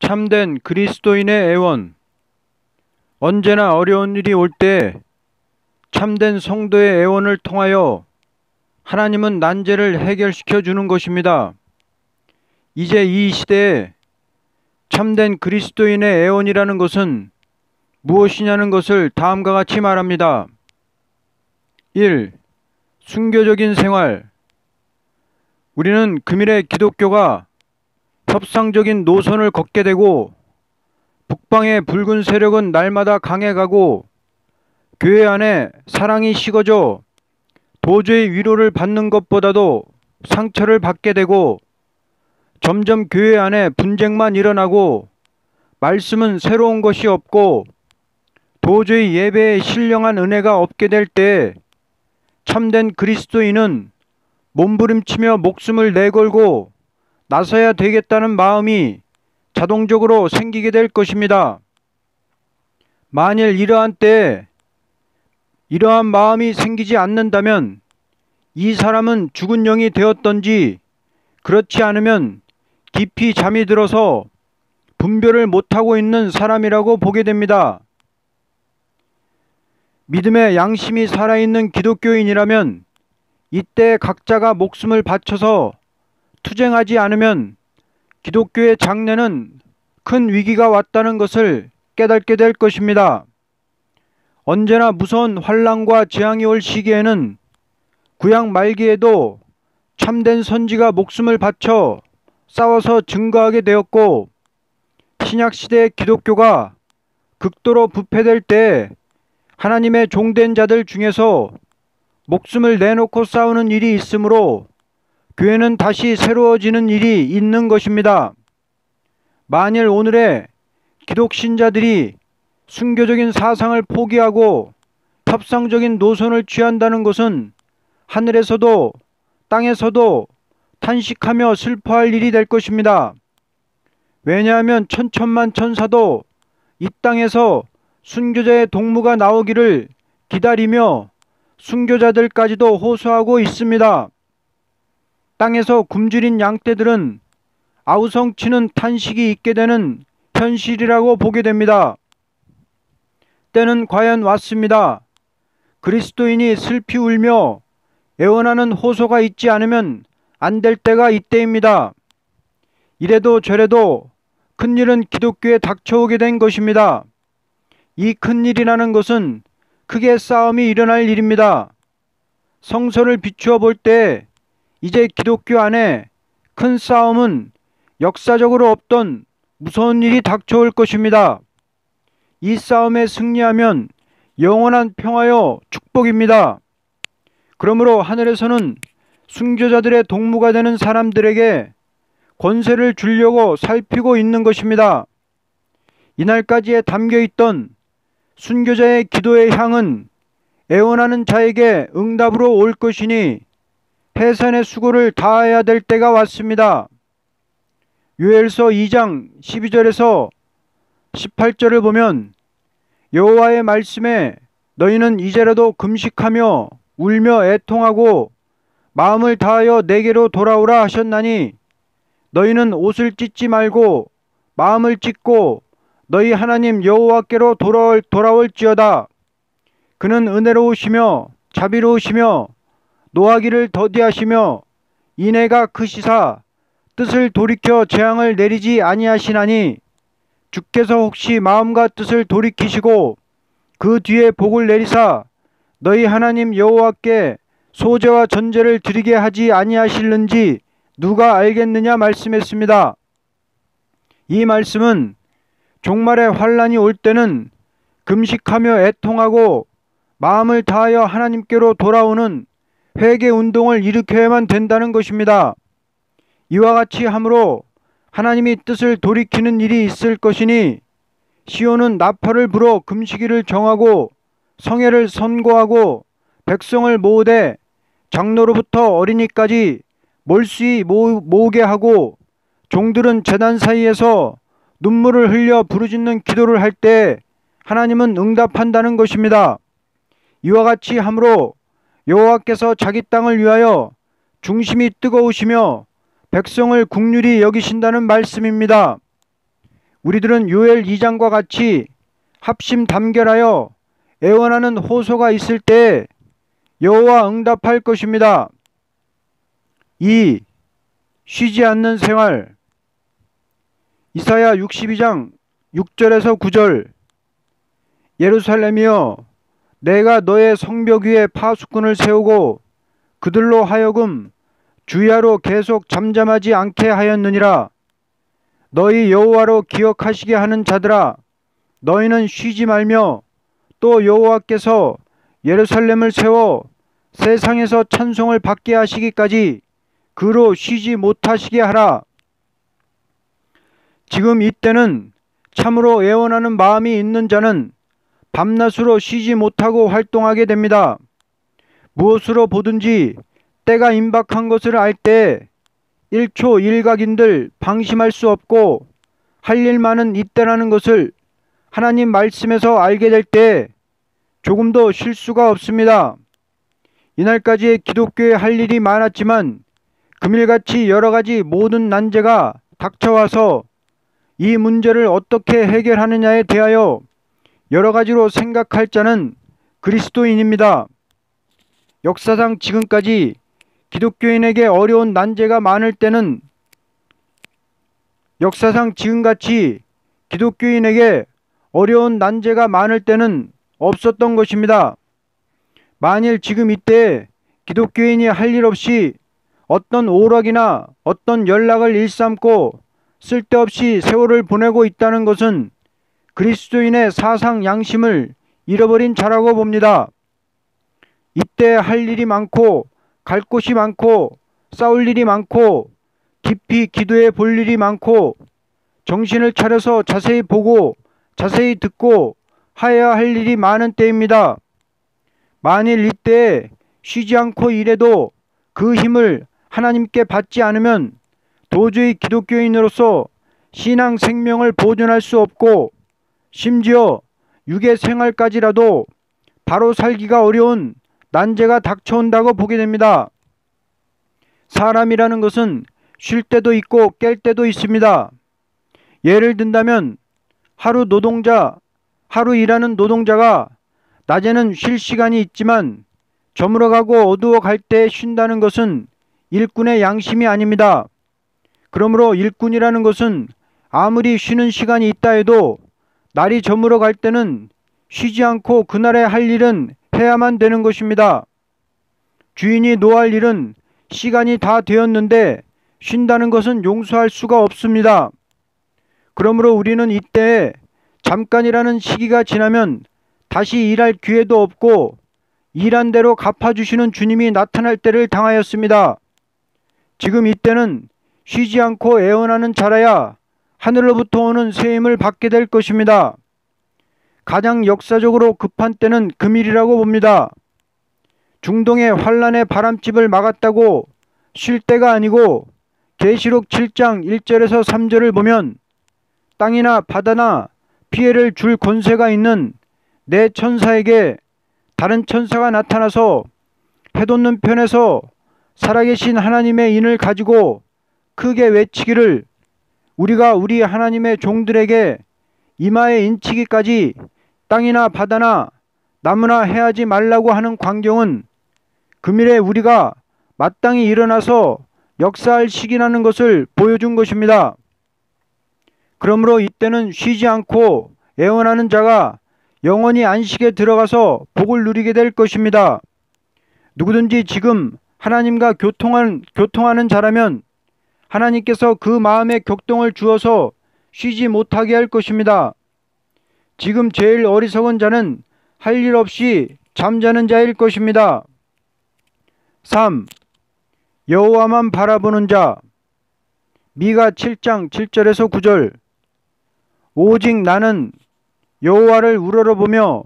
참된 그리스도인의 애원. 언제나 어려운 일이 올 때 참된 성도의 애원을 통하여 하나님은 난제를 해결시켜 주는 것입니다. 이제 이 시대에 참된 그리스도인의 애원이라는 것은 무엇이냐는 것을 다음과 같이 말합니다. 1. 순교적인 생활. 우리는 금일의 기독교가 협상적인 노선을 걷게 되고 북방의 붉은 세력은 날마다 강해가고 교회 안에 사랑이 식어져 도저히 위로를 받는 것보다도 상처를 받게 되고 점점 교회 안에 분쟁만 일어나고 말씀은 새로운 것이 없고 도저히 예배에 신령한 은혜가 없게 될 때 참된 그리스도인은 몸부림치며 목숨을 내걸고 나서야 되겠다는 마음이 자동적으로 생기게 될 것입니다. 만일 이러한 때에 이러한 마음이 생기지 않는다면 이 사람은 죽은 영이 되었던지 그렇지 않으면 깊이 잠이 들어서 분별을 못하고 있는 사람이라고 보게 됩니다. 믿음의 양심이 살아있는 기독교인이라면 이때 각자가 목숨을 바쳐서 투쟁하지 않으면 기독교의 장래는 큰 위기가 왔다는 것을 깨닫게 될 것입니다. 언제나 무서운 환난과 재앙이 올 시기에는 구약 말기에도 참된 선지가 목숨을 바쳐 싸워서 증거하게 되었고 신약시대의 기독교가 극도로 부패될 때 하나님의 종된 자들 중에서 목숨을 내놓고 싸우는 일이 있으므로 교회는 다시 새로워지는 일이 있는 것입니다. 만일 오늘의 기독신자들이 순교적인 사상을 포기하고 협상적인 노선을 취한다는 것은 하늘에서도 땅에서도 탄식하며 슬퍼할 일이 될 것입니다. 왜냐하면 천천만 천사도 이 땅에서 순교자의 동무가 나오기를 기다리며 순교자들까지도 호소하고 있습니다. 땅에서 굶주린 양떼들은 아우성치는 탄식이 있게 되는 현실이라고 보게 됩니다. 때는 과연 왔습니다. 그리스도인이 슬피 울며 애원하는 호소가 있지 않으면 안 될 때가 이때입니다. 이래도 저래도 큰일은 기독교에 닥쳐오게 된 것입니다. 이 큰일이라는 것은 크게 싸움이 일어날 일입니다. 성서를 비추어 볼 때 이제 기독교 안에 큰 싸움은 역사적으로 없던 무서운 일이 닥쳐올 것입니다. 이 싸움에 승리하면 영원한 평화요 축복입니다. 그러므로 하늘에서는 순교자들의 동무가 되는 사람들에게 권세를 주려고 살피고 있는 것입니다. 이날까지에 담겨있던 순교자의 기도의 향은 애원하는 자에게 응답으로 올 것이니 해산의 수고를 다해야 될 때가 왔습니다. 요엘서 2장 12절에서 18절을 보면 여호와의 말씀에 너희는 이제라도 금식하며 울며 애통하고 마음을 다하여 내게로 돌아오라 하셨나니 너희는 옷을 찢지 말고 마음을 찢고 너희 하나님 여호와께로 돌아올지어다. 그는 은혜로우시며 자비로우시며 노하기를 더디하시며 인애가 크시사 뜻을 돌이켜 재앙을 내리지 아니하시나니 주께서 혹시 마음과 뜻을 돌이키시고 그 뒤에 복을 내리사 너희 하나님 여호와께 소제와 전제를 드리게 하지 아니하실는지 누가 알겠느냐 말씀했습니다. 이 말씀은 종말의 환난이 올 때는 금식하며 애통하고 마음을 다하여 하나님께로 돌아오는 회개 운동을 일으켜야만 된다는 것입니다. 이와 같이 함으로 하나님이 뜻을 돌이키는 일이 있을 것이니 시온은 나팔을 불어 금식일을 정하고 성회를 선고하고 백성을 모으되 장로로부터 어린이까지 몰수히 모으게 하고 종들은 제단 사이에서 눈물을 흘려 부르짖는 기도를 할 때 하나님은 응답한다는 것입니다. 이와 같이 함으로 여호와께서 자기 땅을 위하여 중심이 뜨거우시며 백성을 국률이 여기신다는 말씀입니다. 우리들은 요엘 2장과 같이 합심 담결하여 애원하는 호소가 있을 때 여호와 응답할 것입니다. 2. 쉬지 않는 생활. 이사야 62장 6절에서 9절. 예루살렘이여, 내가 너의 성벽 위에 파수꾼을 세우고 그들로 하여금 주야로 계속 잠잠하지 않게 하였느니라. 너희 여호와로 기억하시게 하는 자들아, 너희는 쉬지 말며 또 여호와께서 예루살렘을 세워 세상에서 찬송을 받게 하시기까지 그로 쉬지 못하시게 하라. 지금 이때는 참으로 애원하는 마음이 있는 자는 밤낮으로 쉬지 못하고 활동하게 됩니다. 무엇으로 보든지 때가 임박한 것을 알 때 1초 일각인들 방심할 수 없고 할 일만은 이때라는 것을 하나님 말씀에서 알게 될 때 조금도 쉴 수가 없습니다. 이날까지 기독교에 할 일이 많았지만 금일같이 여러가지 모든 난제가 닥쳐와서 이 문제를 어떻게 해결하느냐에 대하여 여러가지로 생각할 자는 그리스도인입니다. 역사상 지금까지 기독교인에게 어려운 난제가 많을 때는 역사상 지금같이 기독교인에게 어려운 난제가 많을 때는 없었던 것입니다. 만일 지금 이때 기독교인이 할 일 없이 어떤 오락이나 어떤 연락을 일삼고 쓸데없이 세월을 보내고 있다는 것은 그리스도인의 사상 양심을 잃어버린 자라고 봅니다. 이때 할 일이 많고 갈 곳이 많고 싸울 일이 많고 깊이 기도해 볼 일이 많고 정신을 차려서 자세히 보고 자세히 듣고 하여야 할 일이 많은 때입니다. 만일 이때에 쉬지 않고 일해도 그 힘을 하나님께 받지 않으면 도저히 기독교인으로서 신앙 생명을 보존할 수 없고 심지어 육의 생활까지라도 바로 살기가 어려운 난제가 닥쳐온다고 보게 됩니다. 사람이라는 것은 쉴 때도 있고 깰 때도 있습니다. 예를 든다면 하루 일하는 노동자가 낮에는 쉴 시간이 있지만 저물어 가고 어두워 갈 때 쉰다는 것은 일꾼의 양심이 아닙니다. 그러므로 일꾼이라는 것은 아무리 쉬는 시간이 있다 해도 날이 저물어 갈 때는 쉬지 않고 그날에 할 일은 해야만 되는 것입니다. 주인이 노할 일은 시간이 다 되었는데 쉰다는 것은 용서할 수가 없습니다. 그러므로 우리는 이때에 잠깐이라는 시기가 지나면 다시 일할 기회도 없고 일한 대로 갚아주시는 주님이 나타날 때를 당하였습니다. 지금 이때는 쉬지 않고 애원하는 자라야 하늘로부터 오는 새 힘을 받게 될 것입니다. 가장 역사적으로 급한 때는 금일이라고 봅니다. 중동의 환란의 바람집을 막았다고 쉴 때가 아니고 계시록 7장 1절에서 3절을 보면 땅이나 바다나 피해를 줄 권세가 있는 내 천사에게 다른 천사가 나타나서 해돋는 편에서 살아계신 하나님의 인을 가지고 크게 외치기를 우리가 우리 하나님의 종들에게 이마에 인치기까지 땅이나 바다나 나무나 해하지 말라고 하는 광경은 금일에 우리가 마땅히 일어나서 역사할 시기라는 것을 보여준 것입니다. 그러므로 이때는 쉬지 않고 애원하는 자가 영원히 안식에 들어가서 복을 누리게 될 것입니다. 누구든지 지금 하나님과 교통하는 자라면 하나님께서 그 마음에 격동을 주어서 쉬지 못하게 할 것입니다. 지금 제일 어리석은 자는 할 일 없이 잠자는 자일 것입니다. 3. 여호와만 바라보는 자. 미가 7장 7절에서 9절. 오직 나는 여호와를 우러러보며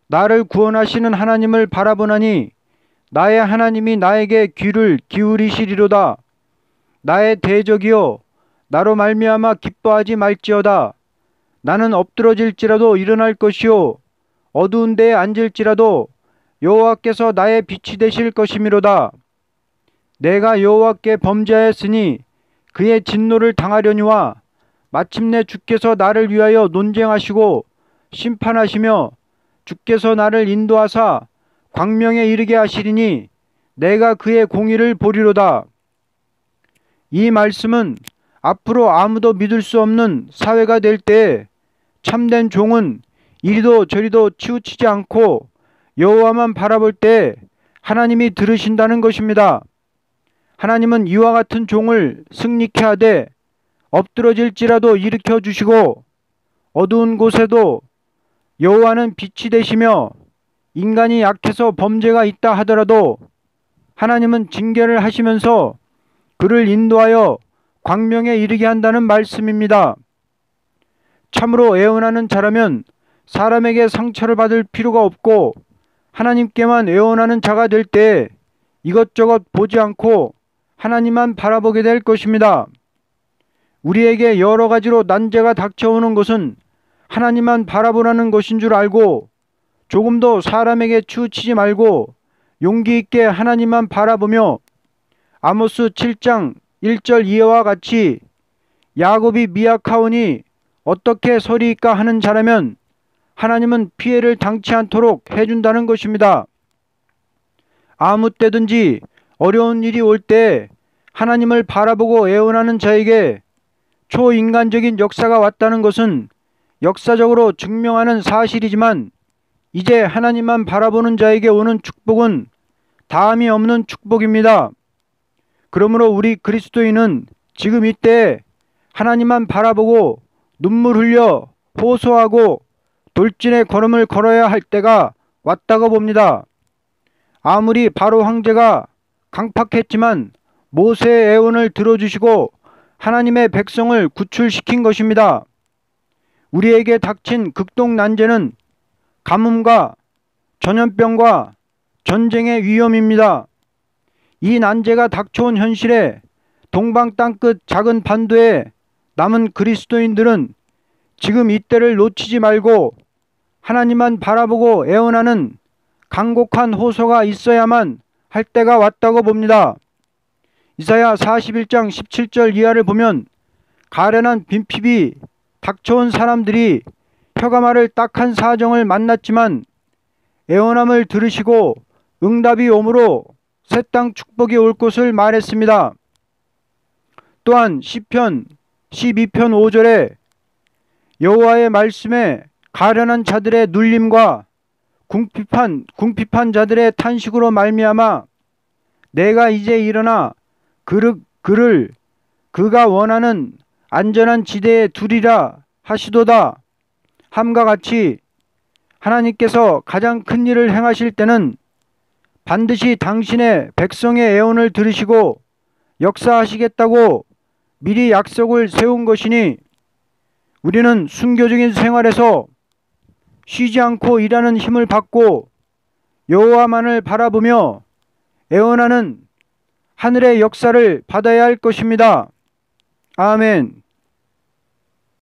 나를 구원하시는 하나님을 바라보나니 나의 하나님이 나에게 귀를 기울이시리로다. 나의 대적이여 나로 말미암아 기뻐하지 말지어다. 나는 엎드러질지라도 일어날 것이요 어두운 데에 앉을지라도 여호와께서 나의 빛이 되실 것이미로다. 내가 여호와께 범죄하였으니 그의 진노를 당하려니와 마침내 주께서 나를 위하여 논쟁하시고 심판하시며 주께서 나를 인도하사 광명에 이르게 하시리니 내가 그의 공의를 보리로다. 이 말씀은 앞으로 아무도 믿을 수 없는 사회가 될 때에 참된 종은 이리도 저리도 치우치지 않고 여호와만 바라볼 때 하나님이 들으신다는 것입니다. 하나님은 이와 같은 종을 승리케 하되 엎드러질지라도 일으켜 주시고 어두운 곳에도 여호와는 빛이 되시며 인간이 약해서 범죄가 있다 하더라도 하나님은 징계를 하시면서 그를 인도하여 광명에 이르게 한다는 말씀입니다. 참으로 애원하는 자라면 사람에게 상처를 받을 필요가 없고 하나님께만 애원하는 자가 될 때 이것저것 보지 않고 하나님만 바라보게 될 것입니다. 우리에게 여러 가지로 난제가 닥쳐오는 것은 하나님만 바라보라는 것인 줄 알고 조금도 사람에게 치우치지 말고 용기 있게 하나님만 바라보며 아모스 7장 1절 이하와 같이 야곱이 미약하오니 어떻게 서리이까 하는 자라면 하나님은 피해를 당치 않도록 해준다는 것입니다. 아무 때든지 어려운 일이 올 때 하나님을 바라보고 애원하는 자에게 초인간적인 역사가 왔다는 것은 역사적으로 증명하는 사실이지만 이제 하나님만 바라보는 자에게 오는 축복은 다함이 없는 축복입니다. 그러므로 우리 그리스도인은 지금 이때 하나님만 바라보고 눈물 흘려 호소하고 돌진의 걸음을 걸어야 할 때가 왔다고 봅니다. 아무리 바로 황제가 강팍했지만 모세의 애원을 들어주시고 하나님의 백성을 구출시킨 것입니다. 우리에게 닥친 극동 난제는 가뭄과 전염병과 전쟁의 위험입니다. 이 난제가 닥쳐온 현실에 동방 땅끝 작은 반도에 남은 그리스도인들은 지금 이때를 놓치지 말고 하나님만 바라보고 애원하는 간곡한 호소가 있어야만 할 때가 왔다고 봅니다. 이사야 41장 17절 이하를 보면 가련한 빈핍이 닥쳐온 사람들이 혀가마를 딱한 사정을 만났지만 애원함을 들으시고 응답이 오므로 새 땅 축복이 올 것을 말했습니다. 또한 시편 12편 5절에 여호와의 말씀에 가련한 자들의 눌림과 궁핍한 자들의 탄식으로 말미암아 내가 이제 일어나 그를 그가 원하는 안전한 지대에 두리라 하시도다 함과 같이 하나님께서 가장 큰 일을 행하실 때는 반드시 당신의 백성의 애원을 들으시고 역사하시겠다고 미리 약속을 세운 것이니 우리는 순교적인 생활에서 쉬지 않고 일하는 힘을 받고 여호와만을 바라보며 애원하는 하늘의 역사를 받아야 할 것입니다. 아멘.